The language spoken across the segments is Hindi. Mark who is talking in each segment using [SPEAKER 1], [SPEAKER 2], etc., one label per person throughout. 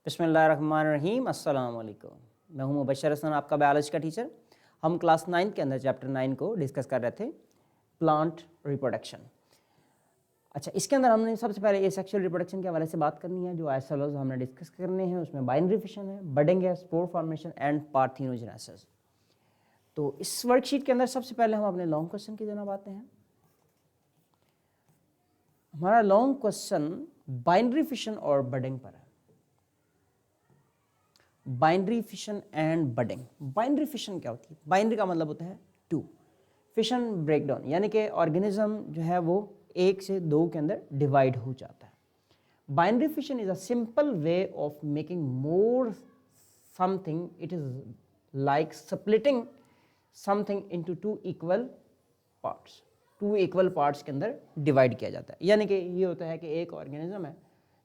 [SPEAKER 1] बिस्मिल्लाहिर्रहमानिर्रहीम, अस्सलाम वालेकुम। मैं हूं मुबशर हसन, आपका बायोलॉजी का टीचर। हम क्लास 9 के अंदर चैप्टर 9 को डिस्कस कर रहे थे, प्लांट रिप्रोडक्शन। अच्छा, इसके अंदर हमने सबसे पहले एसेक्सुअल रिप्रोडक्शन के हवाले से बात करनी है। जो आइसोलॉज हमने डिस्कस करने हैं उसमें बाइनरी फिशन है, बडिंग है, स्पोर फॉर्मेशन एंड पार्थेनोजेनेसिस। तो इस वर्कशीट के अंदर सबसे पहले हम अपने लॉन्ग क्वेश्चन की जनाब आते हैं। हमारा लॉन्ग क्वेश्चन बाइनरी फिशन और बडिंग पर है। Binary fission and budding. Binary fission क्या होती है? बाइनरी का मतलब होता है टू, फिशन ब्रेकडाउन, यानी कि ऑर्गेनिज्म जो है वो एक से दो के अंदर डिवाइड हो जाता है। Binary fission is a simple way of making more something. It is like splitting something into two equal parts. Two equal parts के अंदर डिवाइड किया जाता है। यानी कि ये होता है कि एक ऑर्गेनिज्म है,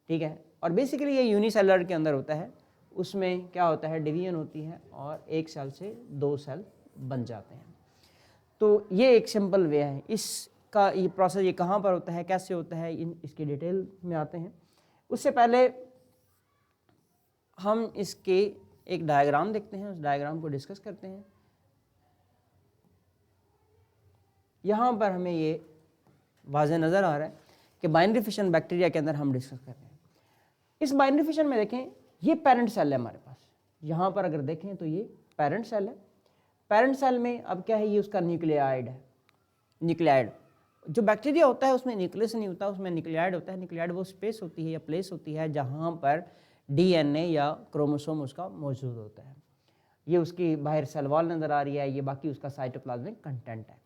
[SPEAKER 1] ठीक है, और बेसिकली ये यूनिसेलुलर के अंदर होता है। उसमें क्या होता है, डिवीजन होती है और एक सेल से दो सेल बन जाते हैं। तो ये एक सिंपल वे है। इसका ये प्रोसेस ये कहाँ पर होता है, कैसे होता है, इसकी डिटेल में आते हैं। उससे पहले हम इसके एक डायग्राम देखते हैं, उस डायग्राम को डिस्कस करते हैं। यहाँ पर हमें ये वाज़ेह नज़र आ रहा है कि बाइनरी फिशन बैक्टीरिया के अंदर हम डिस्कस कर रहे हैं। इस बाइनरी फिशन में देखें, ये पेरेंट सेल है हमारे पास। यहाँ पर अगर देखें तो ये पेरेंट सेल है। पेरेंट सेल में अब क्या है, ये उसका न्यूक्लियाइड है। न्यूक्लियाइड जो बैक्टीरिया होता है उसमें न्यूक्लियस नहीं होता, उसमें न्यूक्लियाइड होता है। न्यूक्लियाइड वो स्पेस होती है या प्लेस होती है जहाँ पर डीएनए या क्रोमोसोम उसका मौजूद होता है। ये उसकी बाहर सेल वॉल नज़र आ रही है, ये बाकी उसका साइटोप्लाज्मिक कंटेंट है।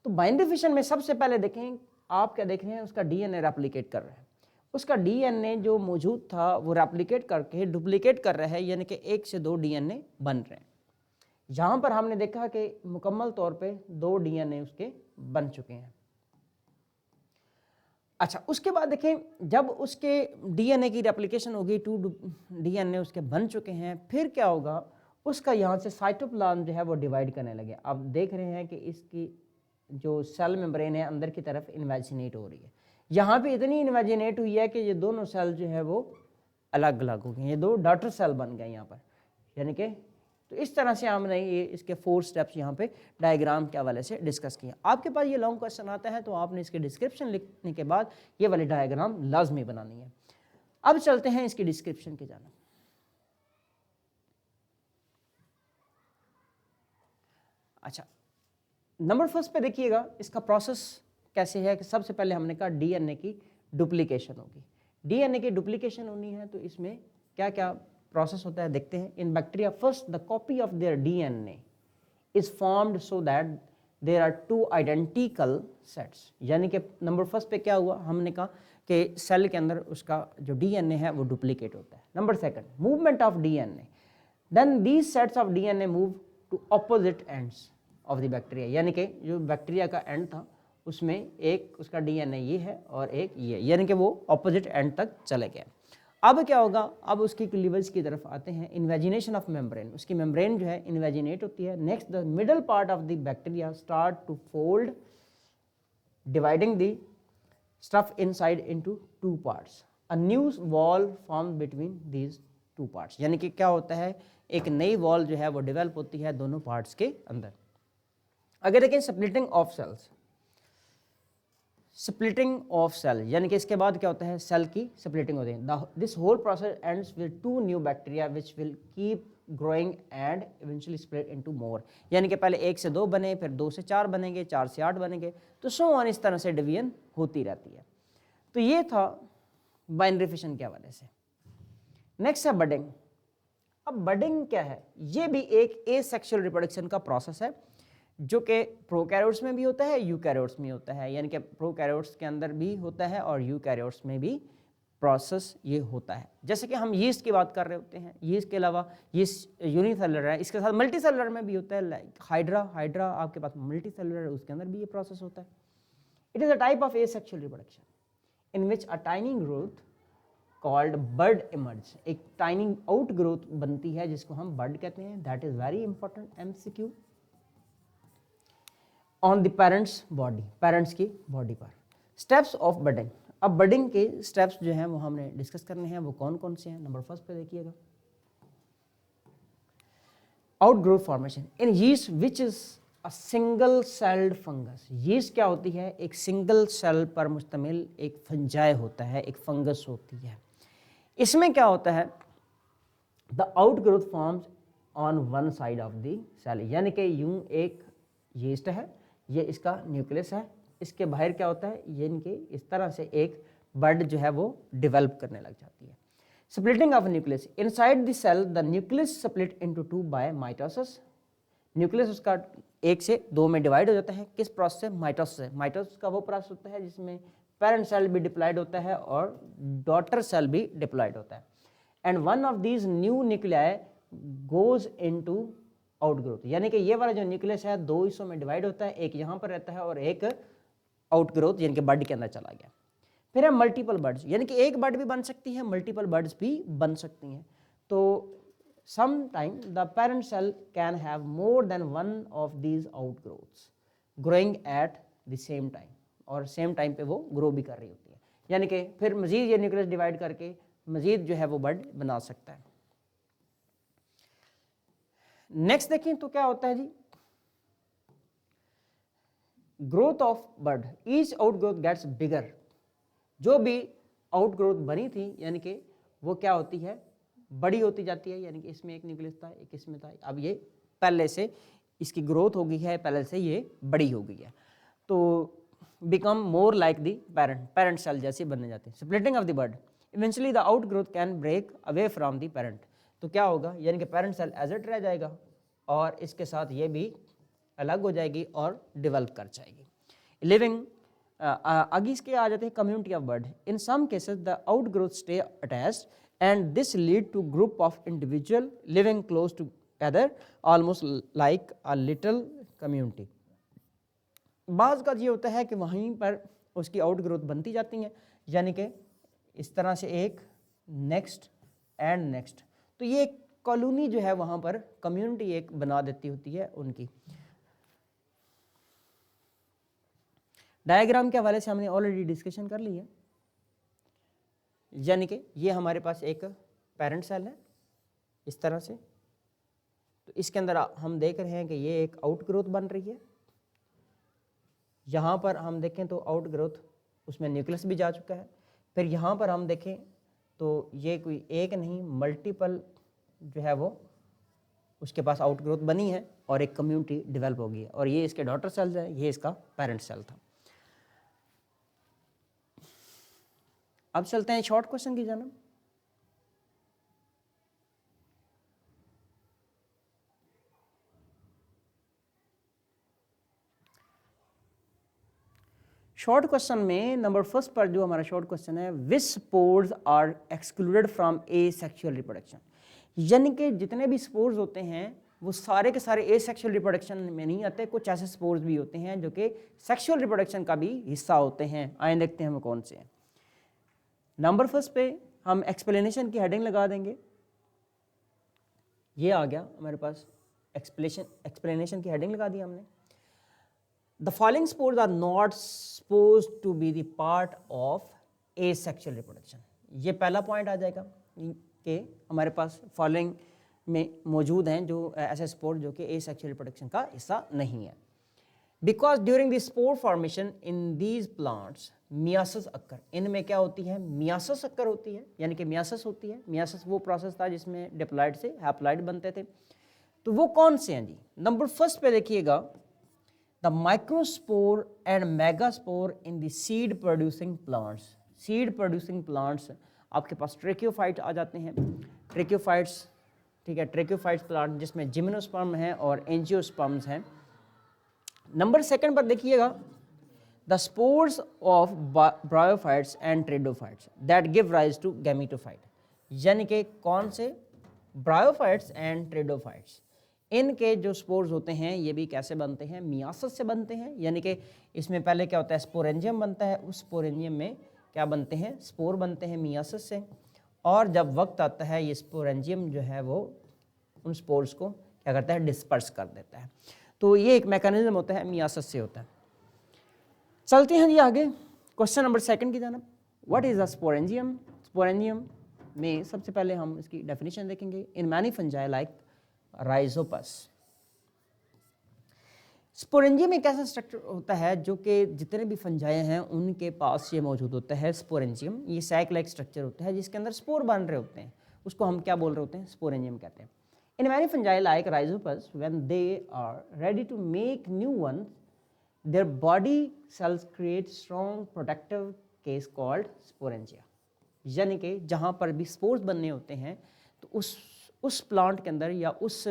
[SPEAKER 1] तो बाइनरी फिशन में सबसे पहले देखें, आप क्या देख रहे हैं, उसका डीएनए रेप्लिकेट कर रहा है। उसका डीएनए जो मौजूद था वो रेप्लिकेट करके डुप्लीकेट कर रहा है, यानी कि एक से दो डीएनए बन रहे हैं। यहाँ पर हमने देखा कि मुकम्मल तौर पे दो डीएनए उसके बन चुके हैं। अच्छा, उसके बाद देखें, जब उसके डीएनए की रेप्लिकेशन होगी, टू डीएनए उसके बन चुके हैं, फिर क्या होगा, उसका यहाँ से साइटोप्लाज्म जो है वो डिवाइड करने लगे। अब देख रहे हैं कि इसकी जो सेल मेम्ब्रेन है अंदर की तरफ इन्वेजिनेट हो रही है। यहाँ पे इतनी इन्वेजिनेट हुई है कि ये दोनों सेल जो है वो अलग अलग हो गए, ये दो डॉटर सेल बन गए यहाँ पर, यानी कि तो इस तरह से हमने ये इसके 4 स्टेप्स यहाँ पे डायग्राम के हवाले से डिस्कस किए। आपके पास ये लॉन्ग क्वेश्चन आता है तो आपने इसके डिस्क्रिप्शन लिखने के बाद ये वाली डायग्राम लाजमी बनानी है। अब चलते हैं इसकी डिस्क्रिप्शन की जानिब। अच्छा, नंबर फर्स्ट पे देखिएगा इसका प्रोसेस कैसे है कि सबसे पहले हमने कहा डीएनए की डुप्लीकेशन होगी। डीएनए की डुप्लीकेशन होनी है तो इसमें क्या क्या प्रोसेस होता है देखते हैं। In bacteria first the copy of their DNA is formed so that there are two identical sets. यानी कि नंबर फर्स्ट पे क्या हुआ, हमने कहा कि सेल के अंदर उसका जो डीएनए है वो डुप्लीकेट होता है। Number second, movement of DNA, then these sets of DNA move to opposite ends of the bacteria. यानी कि जो बैक्टीरिया का एंड था उसमें एक उसका डीएनए ये है और एक ये, यानी कि वो ऑपोजिट एंड तक चले गए। अब क्या होगा, अब उसकी क्लीवेज की तरफ आते हैं। इन्वेजिनेशन ऑफ मेम्ब्रेन, उसकी मेम्ब्रेन जो है इन्वेजिनेट होती है। Next the middle part of the bacteria start to fold dividing the stuff inside into two parts. A new wall form between these two parts. यानी कि क्या होता है, एक नई वॉल जो है वो डेवलप होती है दोनों पार्ट्स के अंदर। अगर देखें splitting of cells, splitting of cell, यानी कि इसके बाद क्या होता है, सेल की स्प्लिटिंग होती है। This whole process ends with two new bacteria which will keep growing and eventually split into more. यानी कि पहले एक से दो बने, फिर दो से चार बनेंगे, चार से आठ बनेंगे, तो सो ऑन, इस तरह से डिवीजन होती रहती है। तो ये था बाइनरी फिशन के हवाले से। नेक्स्ट है बडिंग। अब बडिंग क्या है, ये भी एक एसेक्सुअल रिप्रोडक्शन का प्रोसेस है जो कि प्रोकैरियोट्स में भी होता है, यूकैरियोट्स में होता है। यानी कि प्रोकैरियोट्स के अंदर भी होता है और यूकैरियोट्स में भी प्रोसेस ये होता है। जैसे कि हम यीस्ट की बात कर रहे होते हैं, यीस्ट के अलावा यीस्ट यूनिसेलुलर है, इसके साथ मल्टीसेलुलर में भी होता है। लाइक हाइड्रा आपके पास मल्टीसेलुलर है, उसके अंदर भी ये प्रोसेस होता है। It is a type of asexual reproduction in which a tiny growth called bird emerge. एक टाइनी आउट ग्रोथ बनती है जिसको हम बर्ड कहते हैं। That is very important MCQ. On the parents body, parents की बॉडी पर। स्टेप्स ऑफ बडिंग, अब बडिंग के स्टेप्स जो हैं वो हमने डिस्कस करने हैं, वो कौन कौन से हैं। नंबर फर्स्ट पे देखिएगा, outgrowth formation in yeast which is a single celled fungus. Yeast क्या होती है, एक सिंगल सेल पर मुश्तमिल एक फंजाई होता है, एक फंगस होती है। इसमें क्या होता है, the outgrowth forms on one side of the cell, यानी कि यूं एक यीस्ट है, ये इसका न्यूक्लियस है, इसके बाहर क्या होता है, यानी कि इस तरह से एक बड जो है वो डेवलप करने लग जाती है। Splitting of nucleus inside the cell, the nucleus split into two by mitosis. Nucleus उसका 1 से 2 में डिवाइड हो जाता है, किस प्रोसेस से, माइटोसिस से। माइटोसिस का वो प्रोसेस होता है जिसमें पेरेंट सेल भी डिप्लॉयड होता है और डॉटर सेल भी डिप्लॉयड होता है। And one of these new nuclei goes into outgrowth, यानी कि ये वाला जो न्यूक्लियस है 2 हिस्सों में डिवाइड होता है, एक यहाँ पर रहता है और एक आउटग्रोथ यानी कि बड के अंदर चला गया। फिर है मल्टीपल बर्ड्स, यानी कि एक बर्ड भी बन सकती है, मल्टीपल बर्ड्स भी बन सकती हैं। तो sometime the parent cell can have more than one of these outgrowths growing at the same time, और सेम टाइम पे वो ग्रो भी कर रही होती है, यानी कि फिर मजीद ये न्यूक्लियस डिवाइड करके मजीद जो है वो बर्ड बना सकता है। नेक्स्ट देखें तो क्या होता है जी, growth of bud, each outgrowth gets bigger. जो भी आउटग्रोथ बनी थी यानी कि वो क्या होती है, बड़ी होती जाती है, यानी कि इसमें एक न्यूक्लियस था, एक इसमें था, अब ये पहले से इसकी ग्रोथ हो गई है, पहले से ये बड़ी हो गई है, तो become more like the parent cell जैसे बनने जाते हैं। Splitting of the bud eventually the outgrowth can break away from the parent, तो क्या होगा, यानी कि पेरेंट सेल एज इट रह जाएगा और इसके साथ ये भी अलग हो जाएगी और डेवलप कर जाएगी। लिविंग आगे इसके आ जाते हैं community of bud. In some cases the outgrowth stay attached and this lead to group of individual living close together almost like a little community. बाज़ का ये होता है कि वहीं पर उसकी आउटग्रोथ बनती जाती हैं, यानी कि इस तरह से एक नेक्स्ट एंड नेक्स्ट, तो ये कॉलोनी जो है वहाँ पर कम्युनिटी एक बना देती होती है उनकी। डायग्राम के हवाले से हमने ऑलरेडी डिस्कशन कर ली है, यानी कि ये हमारे पास एक पेरेंट सेल है इस तरह से, तो इसके अंदर हम देख रहे हैं कि ये एक आउटग्रोथ बन रही है। यहाँ पर हम देखें तो आउटग्रोथ उसमें न्यूक्लियस भी जा चुका है। फिर यहाँ पर हम देखें तो ये कोई एक नहीं मल्टीपल जो है वो उसके पास आउटग्रोथ बनी है और एक कम्युनिटी डेवलप हो गई है, और ये इसके डॉटर सेल्स है, ये इसका पेरेंट सेल था। अब चलते हैं शॉर्ट क्वेश्चन की जानब। शॉर्ट क्वेश्चन में नंबर फर्स्ट पर जो हमारा शॉर्ट क्वेश्चन है, which spores are excluded from asexual reproduction, यानी कि जितने भी स्पोर्स होते हैं वो सारे के सारे ए सेक्सुअल रिप्रोडक्शन में नहीं आते, कुछ ऐसे स्पोर्स भी होते हैं जो कि सेक्सुअल रिप्रोडक्शन का भी हिस्सा होते हैं। आए देखते हैं वो कौन से हैं। नंबर फर्स्ट पे हम एक्सप्लेनेशन की हेडिंग लगा देंगे, ये आ गया हमारे पास एक्सप्लेनेशन की हेडिंग लगा दी हमने। The following spores are not supposed to be the part of asexual reproduction, ये पहला पॉइंट आ जाएगा कि हमारे पास फॉलोइंग में मौजूद हैं जो ऐसे स्पोर जो कि एसेक्सुअल रिप्रोडक्शन का हिस्सा नहीं है। Because during the spore formation in these plants myiasis occur, इनमें क्या होती है, मियासिस अक्कर होती है, यानी कि मियासिस होती है। मियासिस वो प्रोसेस था जिसमें डिप्लॉइड से हैप्लॉइड बनते थे, तो वो कौन से हैं जी। नंबर फर्स्ट पे देखिएगा, the microspore and megaspore in the seed producing plants. Seed producing plants आपके पास ट्रेक्योफाइट आ जाते हैं, ट्रेक्योफाइट्स, ठीक है, ट्रेक्योफाइट्स प्लांट जिसमें जिम्नोस्पर्म है और एंजियोस्पर्म्स हैं। नंबर सेकंड पर देखिएगा, the spores of bryophytes and pteridophytes that give rise to gametophyte, यानी कि कौन से, ब्रायोफाइट्स एंड ट्रेडोफाइट्स, इनके जो स्पोर्स होते हैं ये भी कैसे बनते हैं, मियासिस से बनते हैं। यानी कि इसमें पहले क्या होता है, स्पोरेंजियम बनता है, उस स्पोरेंजियम में क्या बनते हैं, स्पोर बनते हैं मियासिस से, और जब वक्त आता है ये स्पोरेंजियम जो है वो उन स्पोर्स को क्या करता है, डिस्पर्स कर देता है। तो ये एक मैकेनिज्म होता है, मियासिस से होता है। चलते हैं जी आगे क्वेश्चन नंबर सेकंड की जानब। What is a sporangium? Sporangium में सबसे पहले हम इसकी डेफिनेशन देखेंगे। इन many fungi like Rhizopus, sporangium एक ऐसा स्ट्रक्चर होता है जो कि जितने भी फंजाई हैं उनके पास ये मौजूद होता है। स्पोरेंजियम ये सैक लाइक स्ट्रक्चर होता है जिसके अंदर स्पोर बन रहे होते हैं, उसको हम क्या बोल रहे होते हैं? स्पोरेंजियम कहते हैं। In many fungi like Rhizopus when they are ready to make new ones, their body cells create strong protective case called sporangia. यानी कि जहाँ पर भी स्पोर्स बनने होते हैं तो उस प्लांट के अंदर या उस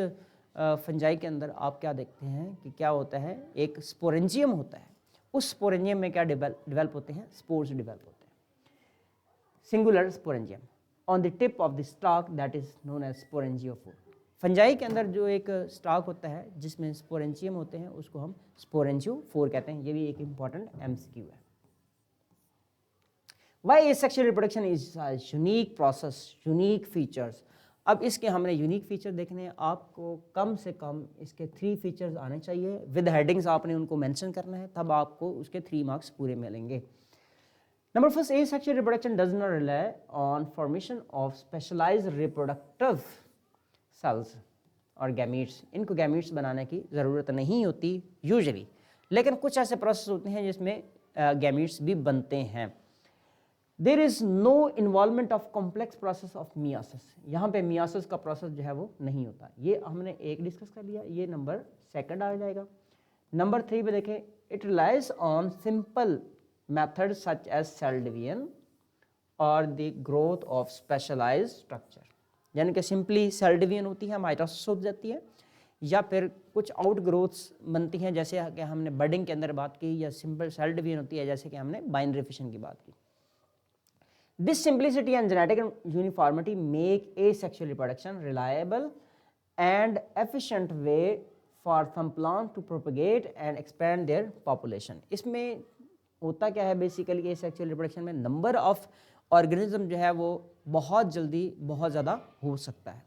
[SPEAKER 1] फंजाई के अंदर आप क्या देखते हैं कि क्या होता है? एक स्पोरेंजियम होता है। उस स्पोरेंजियम में क्या डेवलप होते हैं? स्पोर्स डेवलप होते हैं। Singular sporangium on the tip of the stalk that is known as sporangiophore. Fungi के अंदर जो एक स्टॉक होता है जिसमें स्पोरेंजियम होते हैं उसको हम स्पोरेंजियोफोर कहते हैं। ये भी एक इंपॉर्टेंट एमसीक्यू है। Why asexual reproduction is a unique process, unique features? अब इसके हमने यूनिक फीचर देखने हैं। आपको कम से कम इसके 3 फीचर्स आने चाहिए, विद हेडिंग्स आपने उनको मेंशन करना है, तब आपको उसके 3 मार्क्स पूरे मिलेंगे। Number first, asexual reproduction does not rely on formation of specialized reproductive cells और गैमीट्स। इनको गैमीट्स बनाने की ज़रूरत नहीं होती यूजुअली, लेकिन कुछ ऐसे प्रोसेस होते हैं जिसमें गैमीट्स भी बनते हैं। There is no involvement of complex process of meiosis. यहाँ पे मियासिस का प्रोसेस जो है वो नहीं होता। ये हमने एक डिस्कस कर लिया, ये नंबर सेकंड आ जाएगा। नंबर 3 पे देखें, it relies on simple method such as cell division और the growth of specialized structure. यानी कि सिंपली सेल डिवीजन होती है, माइटोसिस हो जाती है, या फिर कुछ आउट ग्रोथ्स बनती हैं जैसे कि हमने बडिंग के अंदर बात की, या सिंपल सेल डिवीजन होती है जैसे कि हमने बाइनरी फिशन की बात की। This simplicity and genetic uniformity make asexual reproduction reliable and efficient way for some plants to propagate and expand their population. इसमें होता क्या है बेसिकली asexual reproduction में नंबर ऑफ ऑर्गेनिज्म जो है वो बहुत जल्दी बहुत ज़्यादा हो सकता है।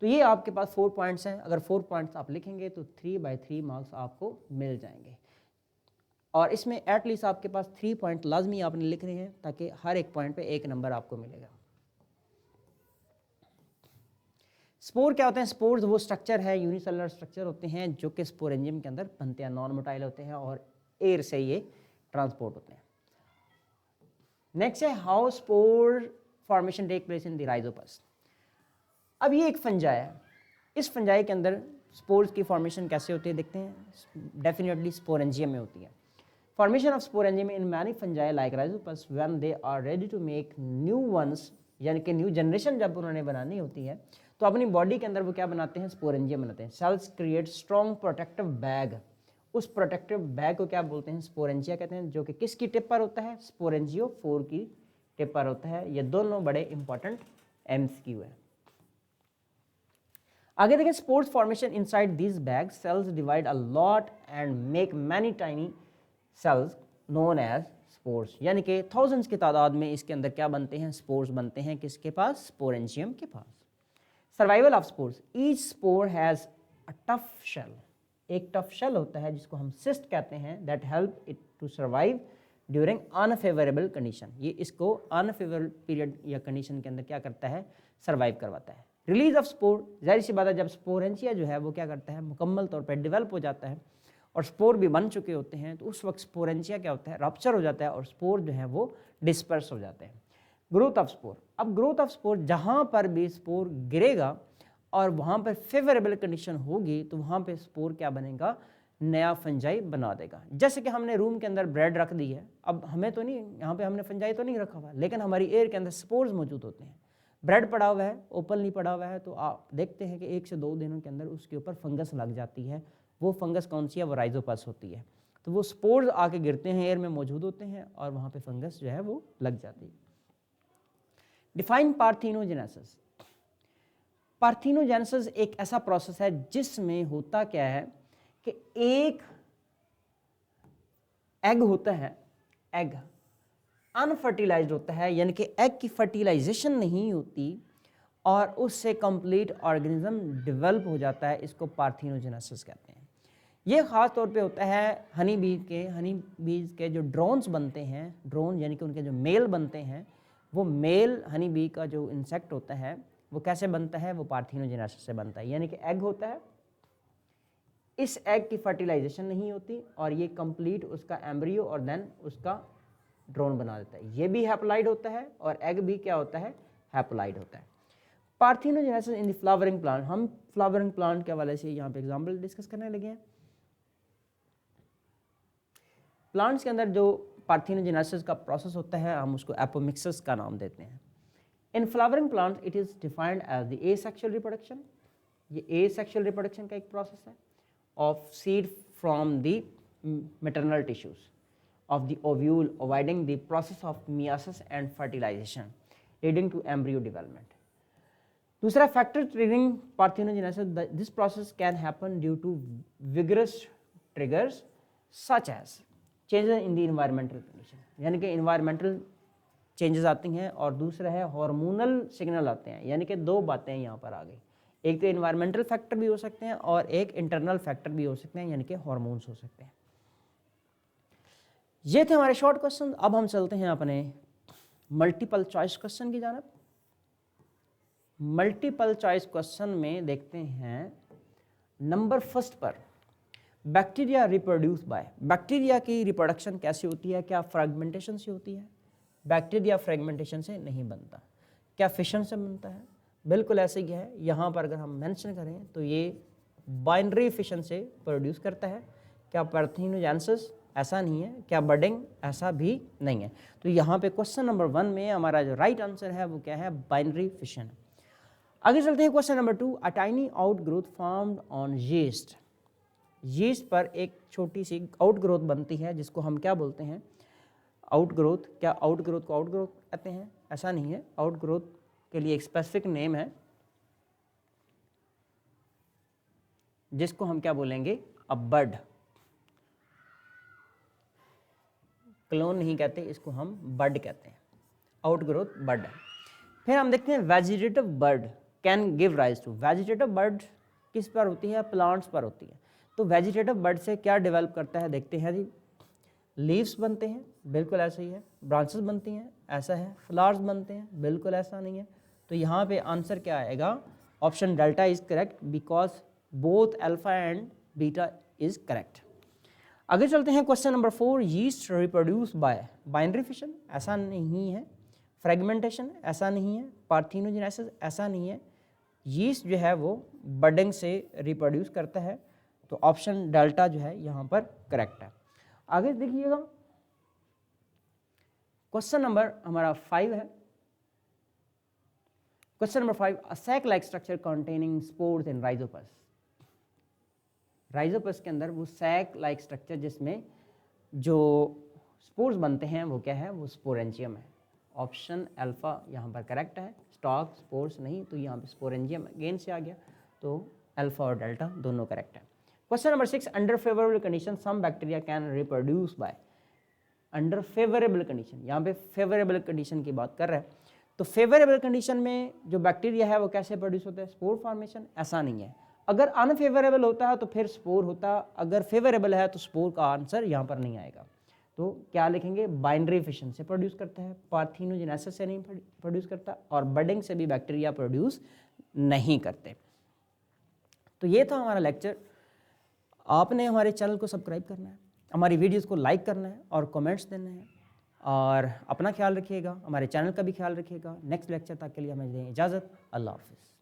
[SPEAKER 1] तो ये आपके पास 4 पॉइंट्स हैं। अगर 4 पॉइंट्स आप लिखेंगे तो 3/3 मार्क्स आपको मिल जाएंगे, और इसमें एटलीस्ट आपके पास 3 पॉइंट लाजमी आपने लिखने हैं ताकि हर एक पॉइंट पे 1 नंबर आपको मिलेगा। स्पोर क्या होते हैं? स्पोर्स वो स्ट्रक्चर है, यूनिसेलुलर स्ट्रक्चर होते हैं जो कि स्पोरेंजियम के अंदर बनते हैं, नॉन मोटाइल होते हैं और एयर से ये ट्रांसपोर्ट होते हैं। नेक्स्ट है how spore formation take place in the Rhizopus. अब ये एक फंजाई है, इस फंजाई के अंदर स्पोर्स की फॉर्मेशन कैसे होती है देखते हैं। डेफिनेटली स्पोरेंजियम में होती है। Formation of sporangium in many fungi like Rhizopus when they are ready to make new ones, यानी कि न्यू जनरेशन जब उन्होंने बनानी होती है तो अपनी बॉडी के अंदर वो क्या बनाते हैं? स्पोरेंजियम बनाते हैं। Cells create strong protective bag. उस प्रोटेक्टिव बैग को क्या बोलते हैं? स्पोरेंजिया कहते हैं, जो कि किसकी टिप पर होता है? स्पोरेंजियोफोर की टिप पर होता है। ये दोनों बड़े इंपॉर्टेंट एमसीक्यू है। आगे देखें, spores formation inside this bag, cells divide a lot and make many tiny cells known as spores. यानी कि थाउजेंड्स की तादाद में इसके अंदर क्या बनते हैं? स्पोर्स बनते हैं। किसके पास? स्पोरेंजियम के पास। Survival of spores, each spore has a tough shell. एक टफ शेल होता है जिसको हम सिस्ट कहते हैं, that help it to survive during unfavourable condition. ये इसको अनफेवरेबल पीरियड या कंडीशन के अंदर क्या करता है? सर्वाइव करवाता है। रिलीज ऑफ स्पोर, जाहिर सी बात है जब स्पोरेंजिया जो है वो क्या करता है? मुकम्मल तौर पर डेवलप हो जाता है और स्पोर भी बन चुके होते हैं, तो उस वक्त स्पोरेंजिया क्या होता है? रप्चर हो जाता है और स्पोर जो है वो डिस्पर्स हो जाते हैं। ग्रोथ ऑफ स्पोर, अब ग्रोथ ऑफ स्पोर, जहाँ पर भी स्पोर गिरेगा और वहाँ पर फेवरेबल कंडीशन होगी तो वहाँ पे स्पोर क्या बनेगा? नया फंजाई बना देगा। जैसे कि हमने रूम के अंदर ब्रेड रख दी है, अब हमें तो नहीं, यहाँ पे हमने फंजाई तो नहीं रखा हुआ, लेकिन हमारी एयर के अंदर स्पोर्स मौजूद होते हैं। ब्रेड पड़ा हुआ है, ओपन नहीं पड़ा हुआ है, तो आप देखते हैं कि 1 से 2 दिनों के अंदर उसके ऊपर फंगस लग जाती है। वो फंगस कौन सी है? वो राइजोपस होती है। तो वो स्पोर्स आके गिरते हैं, एयर में मौजूद होते हैं और वहाँ पे फंगस जो है वो लग जाती है। Define parthenogenesis. पार्थिनोजेनेसिस एक ऐसा प्रोसेस है जिसमें होता क्या है कि एक एग होता है, एग अनफर्टिलाइज्ड होता है, यानी कि एग की फर्टिलाइजेशन नहीं होती और उससे कंप्लीट ऑर्गेनिज्म डेवलप हो जाता है। इसको पार्थिनोजेनेसिस कहते हैं। ये ख़ास तौर पे होता है हनी बीज के जो ड्रोन्स बनते हैं, ड्रोन यानी कि उनके जो मेल बनते हैं, वो मेल हनी बी का जो इंसेक्ट होता है वो कैसे बनता है, वो पार्थिनोजेनेसिस से बनता है, यानी कि एग होता है, इस एग की फर्टिलाइजेशन नहीं होती और ये कंप्लीट उसका एम्ब्रियो और देन उसका ड्रोन बना देता है। ये भी हैप्लॉइड होता है और एग भी क्या होता है, हैप्लॉइड होता है। Parthenogenesis in the flowering plant, हम फ्लावरिंग प्लांट के हवाले से यहाँ पे एग्जाम्पल डिस्कस करने लगे हैं। प्लांट्स के अंदर जो पार्थिनोजेनेसिस का प्रोसेस होता है हम उसको एपोमिक्सिस का नाम देते हैं। In flowering plants it is defined as the asexual reproduction, ये एसेक्सुअल रिप्रोडक्शन का एक प्रोसेस है of seed from the maternal tissues of the ovule avoiding the process of meiosis and fertilization leading to embryo development. दूसरा factor triggering parthenogenesis, this process can happen due to vigorous triggers such as changes in the environmental condition, यानी कि इन्वायरमेंटल चेंजेस आती हैं, और दूसरा है हार्मोनल सिग्नल आते हैं, यानी कि दो बातें यहाँ पर आ गई, एक तो इन्वायरमेंटल फैक्टर भी हो सकते हैं और एक इंटरनल फैक्टर भी हो सकते हैं, यानी कि हार्मोन्स हो सकते हैं। ये थे हमारे शॉर्ट क्वेश्चन। अब हम चलते हैं अपने मल्टीपल चॉइस क्वेश्चन की जानब। मल्टीपल चॉइस क्वेश्चन में देखते हैं नंबर फर्स्ट पर, बैक्टीरिया रिप्रोड्यूस बाय, बैक्टीरिया की रिप्रोडक्शन कैसे होती है, क्या फ्रेगमेंटेशन से होती है? बैक्टीरिया फ्रेगमेंटेशन से नहीं बनता। क्या फिशन से बनता है? बिल्कुल ऐसे ही है। यहाँ पर अगर हम मेंशन करें तो ये बाइनरी फिशन से प्रोड्यूस करता है। क्या पार्थिनोजेनेसिस? ऐसा नहीं है। क्या बडिंग? ऐसा भी नहीं है। तो यहाँ पे क्वेश्चन नंबर 1 में हमारा जो राइट आंसर है वो क्या है, बाइनरी फिशन। आगे चलते हैं question number 2, a tiny outgrowth formed on yeast, yeast पर एक छोटी सी आउटग्रोथ बनती है जिसको हम क्या बोलते हैं, आउटग्रोथ। क्या आउटग्रोथ को आउटग्रोथ कहते हैं? ऐसा नहीं है। आउटग्रोथ के लिए एक स्पेसिफिक नेम है जिसको हम क्या बोलेंगे, अ बड। क्लोन नहीं कहते, इसको हम बड कहते हैं। आउटग्रोथ बड है। फिर हम देखते हैं vegetative bird can give rise to, vegetative bird किस पर होती है, प्लांट्स पर होती है। तो वेजिटेटिव बर्ड से क्या डेवलप करता है, देखते हैं जी। लीव्स बनते हैं, बिल्कुल ऐसा ही है। ब्रांचेस बनती हैं, ऐसा है। फ्लावर्स बनते हैं, बिल्कुल ऐसा नहीं है। तो यहाँ पे आंसर क्या आएगा, option delta is correct because both alpha and beta is correct. आगे चलते हैं question number 4, yeast reproduce by binary fission, ऐसा नहीं है। फ्रेगमेंटेशन, ऐसा नहीं है। पार्थिनोजेनेसिस, ऐसा नहीं है। यीस्ट जो है वो बडिंग से रिप्रोड्यूस करता है। तो ऑप्शन डेल्टा जो है यहाँ पर करेक्ट है। आगे देखिएगा क्वेश्चन नंबर हमारा 5 है। Question number 5, a sac like structure containing spores in Rhizopus, Rhizopus के अंदर वो सैक लाइक स्ट्रक्चर जिसमें जो स्पोर्स बनते हैं वो क्या है, वो स्पोरेंजियम है। ऑप्शन अल्फा यहाँ पर करेक्ट है। स्टॉक स्पोर्स नहीं, तो यहाँ पे स्पोरेंजियम अगेन से आ गया। तो अल्फा और डेल्टा दोनों करेक्ट है। Question number 6, under favourable condition some bacteria can reproduce by, under favourable condition, यहाँ पे फेवरेबल कंडीशन की बात कर रहे हैं। तो फेवरेबल कंडीशन में जो बैक्टीरिया है वो कैसे प्रोड्यूस होता है, स्पोर फॉर्मेशन, ऐसा नहीं है। अगर अनफेवरेबल होता है तो फिर स्पोर होता, अगर फेवरेबल है तो स्पोर का आंसर यहाँ पर नहीं आएगा। तो क्या लिखेंगे, बाइनरी फिशन से प्रोड्यूस करता है, पार्थिनोजेनेसिस से नहीं प्रोड्यूस करता, और बडिंग से भी बैक्टीरिया प्रोड्यूस नहीं करते। तो ये था हमारा लेक्चर। आपने हमारे चैनल को सब्सक्राइब करना है, हमारी वीडियोस को लाइक करना है और कमेंट्स देने हैं, और अपना ख्याल रखिएगा, हमारे चैनल का भी ख्याल रखिएगा। नेक्स्ट लेक्चर तक के लिए हमें दें इजाज़त। अल्लाह हाफ़िज़।